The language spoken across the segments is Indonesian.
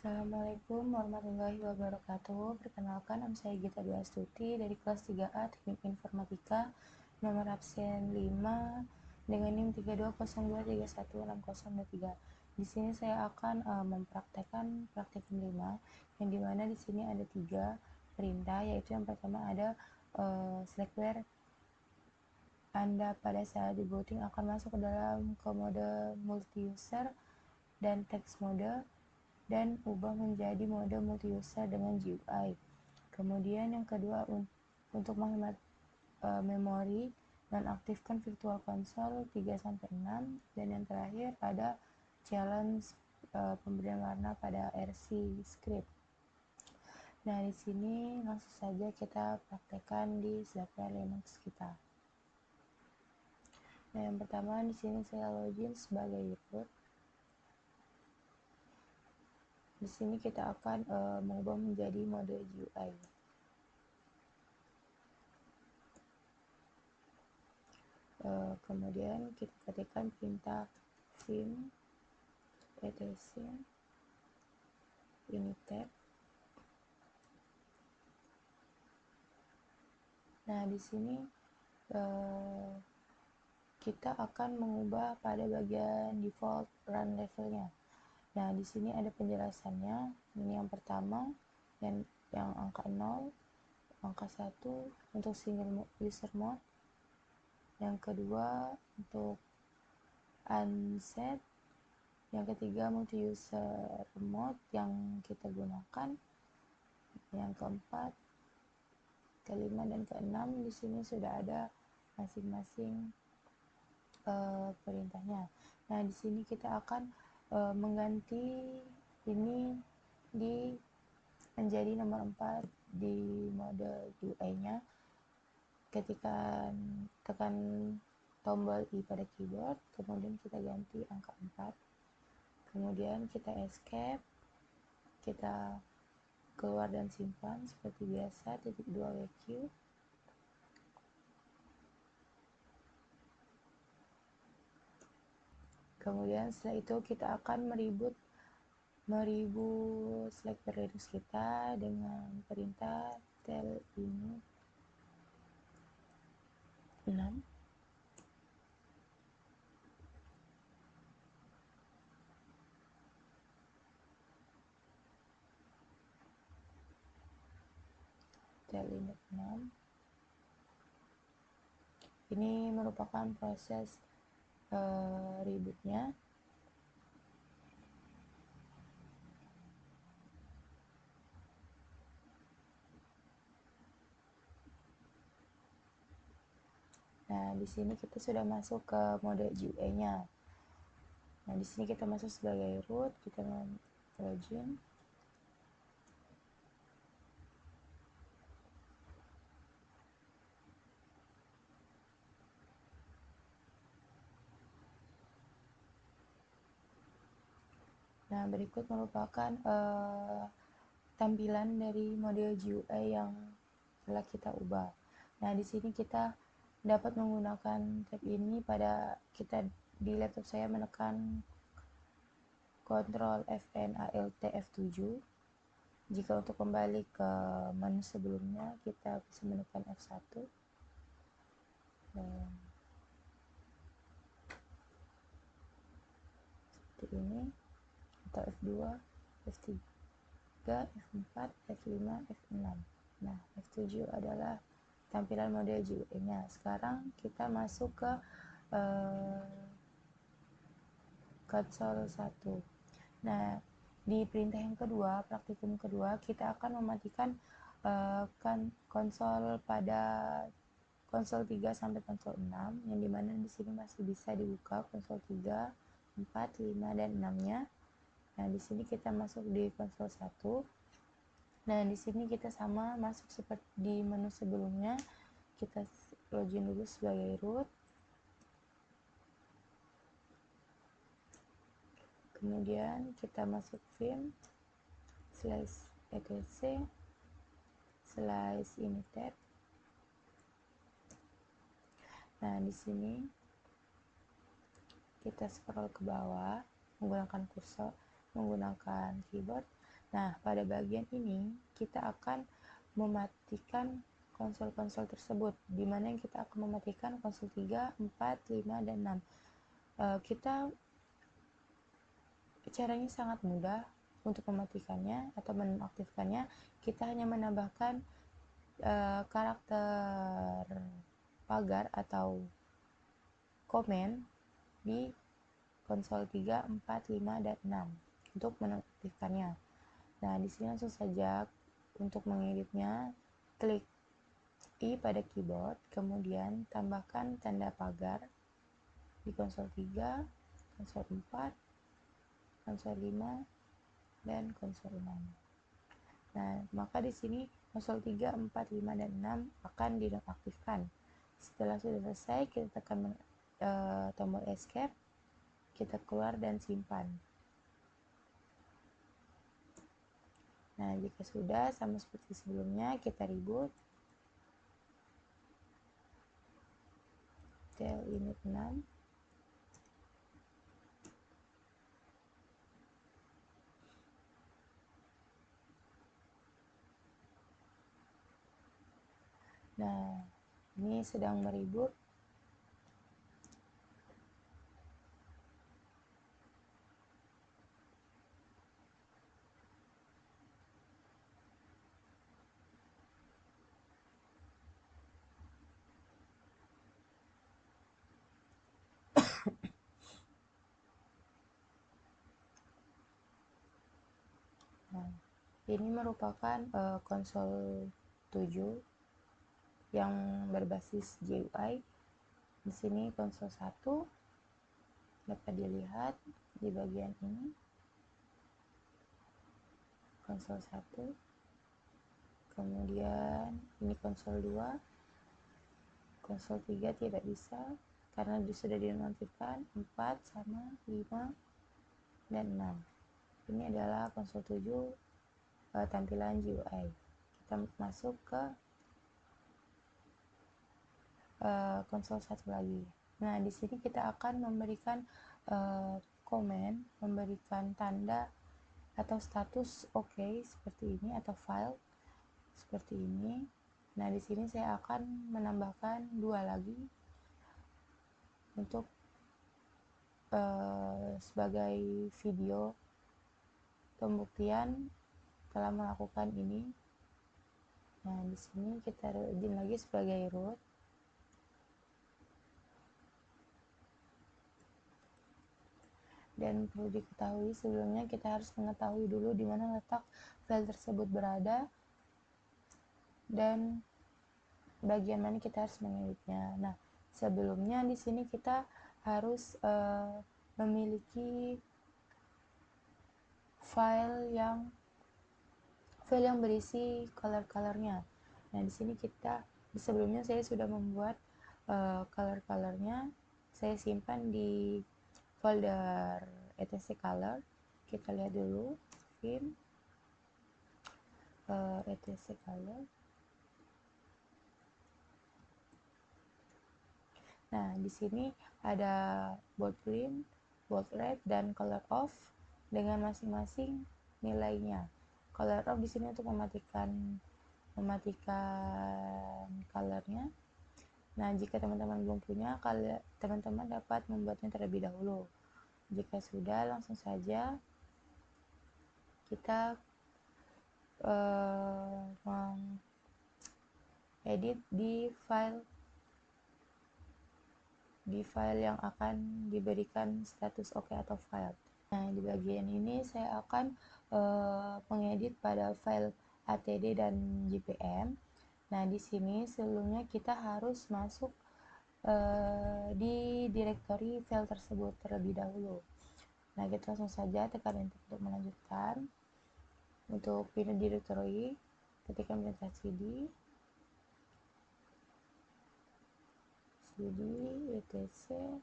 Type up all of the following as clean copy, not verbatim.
Assalamualaikum warahmatullahi wabarakatuh. Perkenalkan, nama saya Gita Dwi Astuti dari kelas 3A Teknik Informatika, nomor absen 5 dengan NIM 3202316023. Di sini saya akan mempraktekkan praktikum 5, yang dimana di sini ada 3 perintah, yaitu yang pertama ada Slackware. Anda pada saat di booting akan masuk ke dalam mode multi-user dan text mode, dan ubah menjadi mode multi-user dengan GUI. Kemudian yang kedua, untuk menghemat memori dan aktifkan virtual console 3-6, dan yang terakhir ada challenge pemberian warna pada RC script. Nah, di sini langsung saja kita praktekkan di Slackware Linux kita. Nah, yang pertama di sini saya login sebagai root. Di sini kita akan mengubah menjadi mode GUI. Kemudian kita ketikkan perintah vim etc ini tab. Nah, di sini kita akan mengubah pada bagian default run levelnya. Nah, di sini ada penjelasannya. Ini yang pertama, yang angka 0, angka 1 untuk single user mode, yang kedua untuk unset, yang ketiga multi user mode yang kita gunakan, yang keempat, kelima, dan keenam. Di sini sudah ada masing-masing perintahnya. Nah, di sini kita akan mengganti ini menjadi nomor 4 di mode GUI-nya. Ketika tekan tombol I pada keyboard, kemudian kita ganti angka 4, kemudian kita escape, kita keluar dan simpan seperti biasa, titik 2 WQ. Kemudian setelah itu kita akan meribut Slackware Linux kita dengan perintah tel ini 6. Tel ini 6. Ini merupakan proses rebootnya. Nah, di sini kita sudah masuk ke mode GUI-nya. Nah, di sini kita masuk sebagai root, kita login. Nah, berikut merupakan tampilan dari model GUI yang telah kita ubah. Nah, di sini kita dapat menggunakan tab ini pada di laptop saya menekan Ctrl Fn Alt F7. Jika untuk kembali ke menu sebelumnya, kita bisa menekan F1. Seperti ini, atau F2, F3, F4, F5, F6. Nah, F7 adalah tampilan model GUI-nya. Sekarang kita masuk ke konsol 1. Nah, di perintah yang kedua, praktikum kedua, kita akan mematikan konsol pada konsol 3 sampai konsol 6, yang dimana di sini masih bisa dibuka konsol 3, 4, 5, dan 6-nya. Nah, di sini kita masuk di konsol 1. Nah, di sini kita sama masuk seperti di menu sebelumnya. Kita login dulu sebagai root. Kemudian kita masuk vim /etc /ini tab. Nah, di sini kita scroll ke bawah menggunakan kursor. menggunakan keyboard. Nah, pada bagian ini kita akan mematikan konsol-konsol tersebut, di mana kita akan mematikan konsol 3, 4, 5, dan 6. Kita caranya sangat mudah untuk mematikannya atau menonaktifkannya. Kita hanya menambahkan karakter pagar atau komen di konsol 3, 4, 5, dan 6 untuk menonaktifkannya. Nah, di sini langsung saja untuk mengeditnya, klik I pada keyboard, kemudian tambahkan tanda pagar di konsol 3, konsol 4, konsol 5, dan konsol 6. Nah, maka di sini konsol 3, 4, 5, dan 6 akan dinonaktifkan. Setelah sudah selesai, kita tekan tombol escape, kita keluar dan simpan. Nah, jika sudah sama seperti sebelumnya, kita reboot. Tel init 6. Nah, ini sedang mereboot. Nah, ini merupakan konsol 7 yang berbasis GUI. Di sini konsol 1 dapat dilihat di bagian ini. Konsol 1. Kemudian ini konsol 2. Konsol 3 tidak bisa karena sudah dinonaktifkan. 4 sama 5 dan 6. Ini adalah konsol 7 tampilan GUI. Kita masuk ke konsol 1 lagi. Nah, di sini kita akan memberikan komen, memberikan tanda atau status OK seperti ini atau file seperti ini. Nah, di sini saya akan menambahkan 2 lagi untuk sebagai video pembuktian telah melakukan ini. Nah, di sini kita login lagi sebagai root. Dan perlu diketahui sebelumnya kita harus mengetahui dulu di mana letak file tersebut berada dan bagian mana kita harus mengeditnya. Nah, sebelumnya di sini kita harus memiliki file yang berisi color-colornya. Nah, di sini sebelumnya saya sudah membuat color-colornya. Saya simpan di folder etc color. Kita lihat dulu vim etc color. Nah, di sini ada bold green, bold red, dan color off dengan masing-masing nilainya. Color off di sini untuk mematikan colornya. Nah, jika teman-teman belum punya, teman-teman dapat membuatnya terlebih dahulu. Jika sudah, langsung saja kita mengedit di file yang akan diberikan status OK atau file. Nah, di bagian ini saya akan mengedit pada file ATD dan JPM. Nah, di sini sebelumnya kita harus masuk di direktori file tersebut terlebih dahulu. Nah, kita langsung saja tekan enter untuk melanjutkan. Untuk pindah direktori, ketikkan perintah cd etc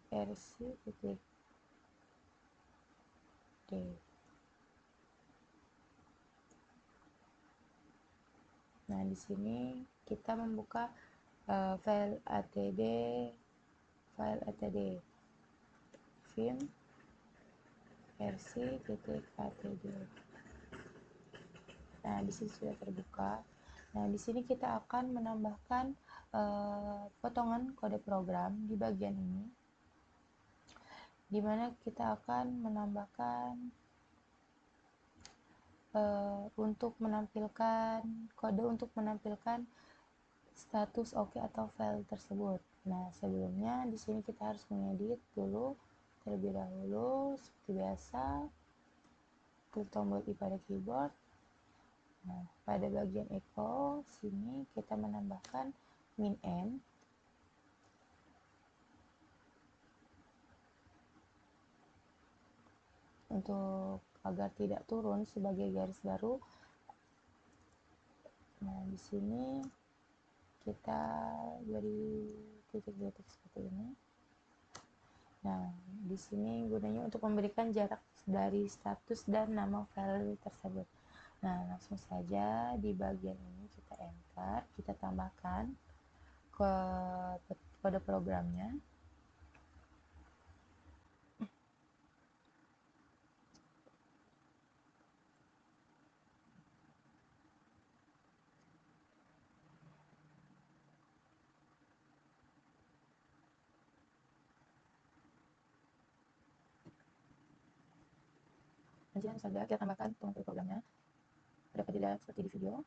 rc.d. Nah, di sini kita membuka file atd file etd vim versi.atd. Nah, di sini sudah terbuka. Nah, di sini kita akan menambahkan potongan kode program di bagian ini, di mana kita akan menambahkan untuk menampilkan kode untuk menampilkan status oke atau file tersebut. Nah, sebelumnya di sini kita harus mengedit dulu terlebih dahulu seperti biasa. Klik tombol I pada keyboard. Nah, pada bagian echo sini kita menambahkan min n untuk agar tidak turun sebagai garis baru. Nah, di sini kita beri titik-titik seperti ini. Nah, di sini gunanya untuk memberikan jarak dari status dan nama file tersebut. Nah, langsung saja di bagian ini kita enter, kita tambahkan ke kode programnya. Nanti saja kita tambahkan kode programnya, dapat dilihat seperti di video.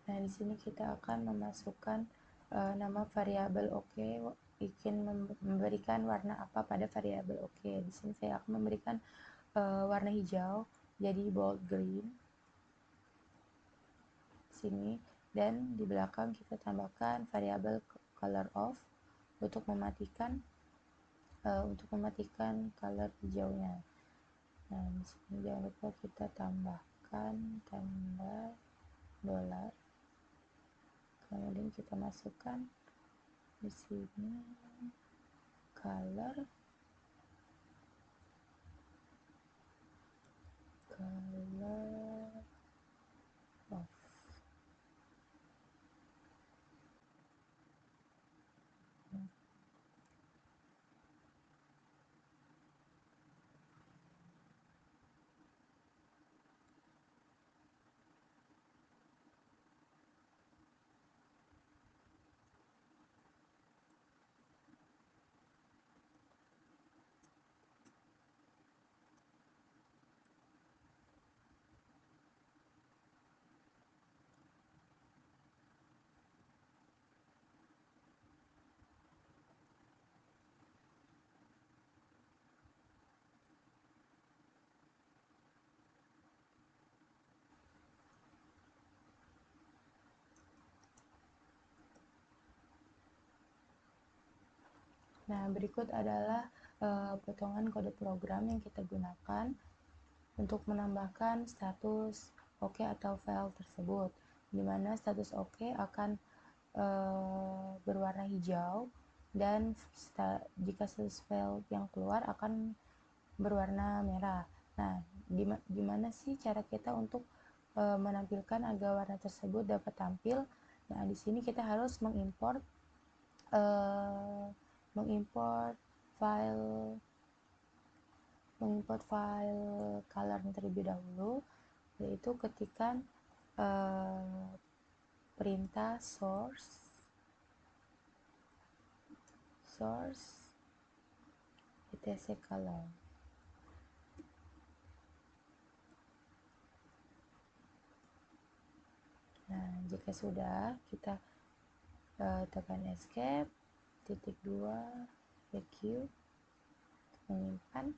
Nah, di sini kita akan memasukkan nama variabel oke, ingin memberikan warna apa pada variabel oke. Di sini saya akan memberikan warna hijau, jadi bold green. Sini, dan di belakang kita tambahkan variabel color off untuk mematikan color hijaunya. Nah, di sini jangan lupa kita tambahkan tanda dolar. Kemudian kita masukkan di sini color off. Nah, berikut adalah potongan kode program yang kita gunakan untuk menambahkan status oke atau file tersebut, di mana status oke akan berwarna hijau dan jika status file yang keluar akan berwarna merah. Nah, gimana sih cara kita untuk menampilkan agar warna tersebut dapat tampil? Nah, di sini kita harus mengimport file color terlebih dahulu, yaitu ketikkan perintah source etc color. Nah, jika sudah, kita tekan escape, titik 2, EQ, menyimpan.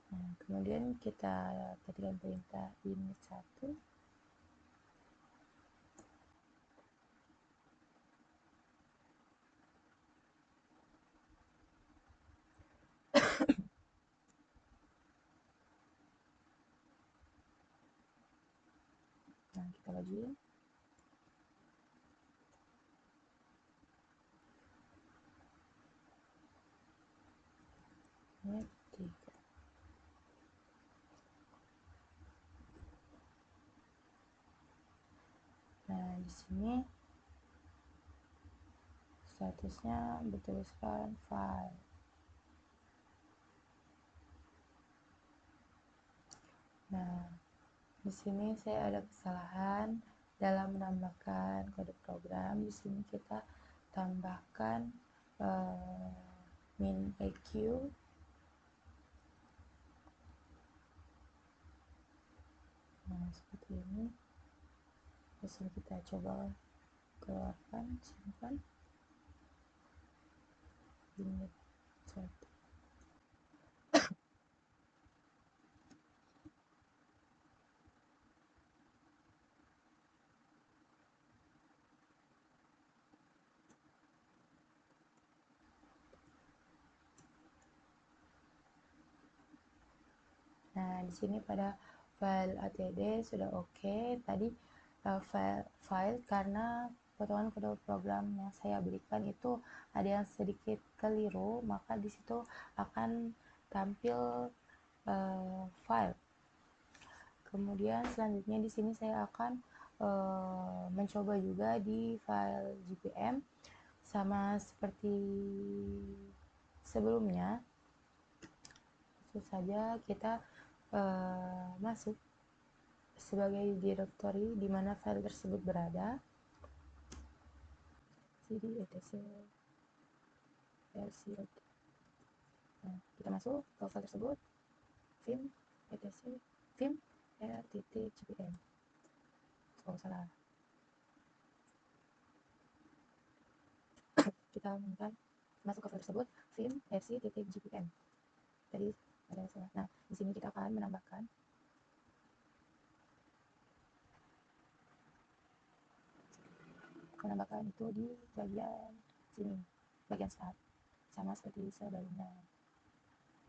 Nah, kemudian kita ketikkan perintah init 1. kita majuin. Ini 3. Nah, di sini statusnya bertuliskan file. Nah, di sini saya ada kesalahan dalam menambahkan kode program. Di sini kita tambahkan min EQ. Nah, seperti ini. Di sini kita coba keluarkan, simpan. Init 1. Nah, di sini pada file atd sudah oke. Tadi file karena potongan kode program yang saya berikan itu ada yang sedikit keliru, maka di situ akan tampil file. Kemudian selanjutnya di sini saya akan mencoba juga di file GPM sama seperti sebelumnya. Langsung saja kita masuk sebagai directory di mana file tersebut berada. cd etc versi. Nah, kita masuk ke file tersebut, vim etc vim r.jpm. Oh, salah. Kita masuk ke file tersebut, vim rc.jpm. Tadi ada salah. Nah, di sini kita akan menambahkan itu di bagian sini, bagian start, sama seperti sebelumnya.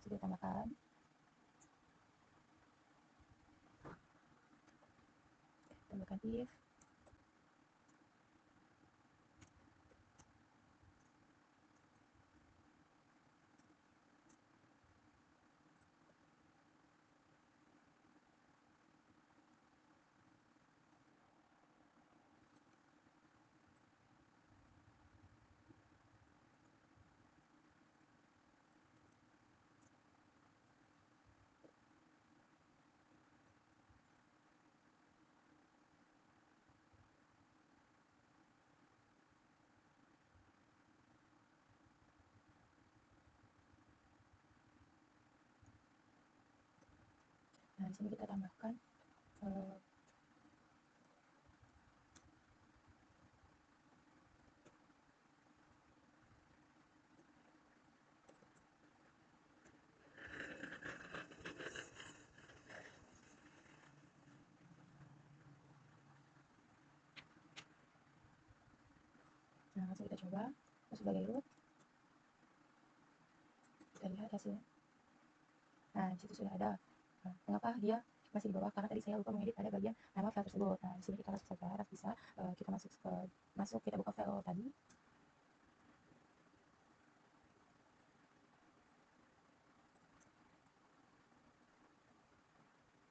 Sudah tambahkan. Tambahkan if. Nah, di sini kita tambahkan nah, langsung kita coba sebagai root. Kita lihat hasilnya. Nah, di situ sudah ada. Nah, mengapa dia masih di bawah? Karena tadi saya lupa mengedit pada bagian nama file tersebut. Nah, di sini kita langsung saja bisa kita masuk kita buka file tadi.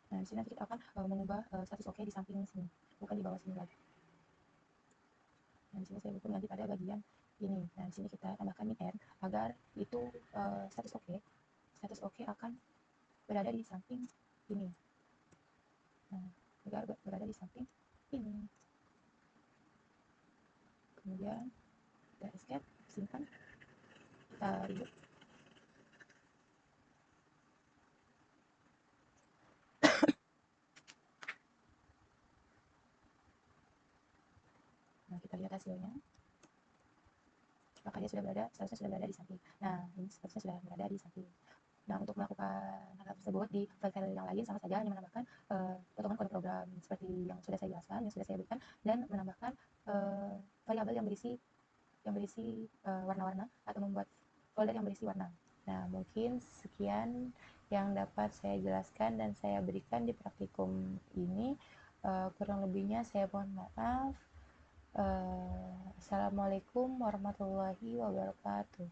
Nah, di sini nanti kita akan mengubah status oke di samping sini, bukan di bawah sini lagi. Nah, di sini saya butuh nanti pada bagian ini. Nah, di sini kita tambahkan min r agar itu status oke akan berada di samping ini. Nah, agar berada di samping ini. Kemudian kita escape, simpan, kita reboot. Nah, kita lihat hasilnya. Maka dia seharusnya sudah berada di samping. Nah, ini seharusnya sudah berada di samping. Nah, untuk melakukan hal tersebut di file-file yang lain sama saja, hanya menambahkan potongan kode program seperti yang sudah saya jelaskan, yang sudah saya berikan, dan menambahkan variabel yang berisi warna-warna atau membuat folder yang berisi warna. Nah, mungkin sekian yang dapat saya jelaskan dan saya berikan di praktikum ini. Kurang kurang lebihnya saya mohon maaf. Assalamualaikum warahmatullahi wabarakatuh.